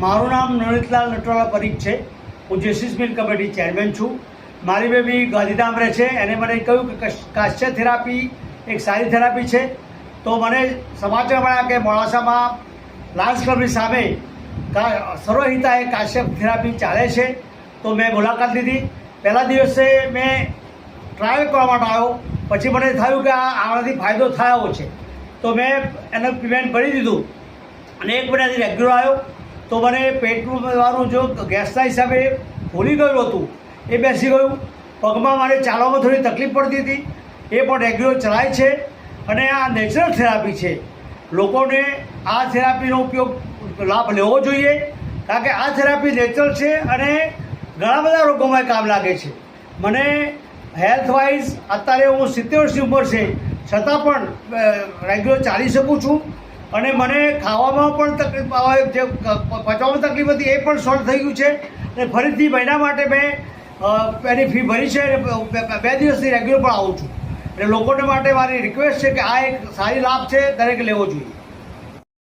મારું નામ નવનીતલાલ નટવાલા પરીખ છે। હું જસ્ટિસ મિલ કમિટી ચેરમેન છું। મારી બેબી ગાંધીધામ રહે છે। એને મને કહ્યું કે કાશ્ય થેરાપી એક સારી થેરાપી છે। તો મને સમાચાર મળ્યા કે મોડાસામાં લાયન્સ ક્લબની સામે સર્વહિતાએ કાશ્ય થેરાપી ચાલે છે। તો મેં મુલાકાત લીધી। પહેલા દિવસે મેં ટ્રાયલ કરવા માટે આવ્યો, પછી મને થયું કે આનાથી ફાયદો થયો છે, તો મેં એનું પેમેન્ટ ભરી દીધું અને 1 મહિનાથી રેગ્યુલર આવ્યો। તો મને પેટનું મારું જો ગેસના હિસાબે ફૂલી ગયું હતું એ બેસી ગયું। પગમાં મારે ચાલવામાં થોડી તકલીફ પડતી હતી, એ પણ રેગ્યુલર ચલાય છે। અને આ નેચરલ થેરાપી છે, લોકોને આ થેરાપીનો ઉપયોગ લાભ લેવો જોઈએ, કારણ કે આ થેરાપી નેચરલ છે અને ઘણા બધા રોગોમાં કામ લાગે છે। મને હેલ્થવાઇઝ અત્યારે હું 70 વર્ષની ઉંમર છે, છતાં પણ રેગ્યુલર ચાલી શકું છું અને મને ખાવામાં પણ તકલીફ આવે, જે પચવામાં તકલીફ હતી એ પણ સોલ્વ થઈ ગયું છે। અને ફરીથી મહિના માટે મેં એની ફી ભરી છે અને 2 દિવસથી રેગ્યુલર પણ આવું છું। એટલે લોકોને માટે મારી રિક્વેસ્ટ છે કે આ એક સારી લાભ છે, દરેકે લેવો જોઈએ।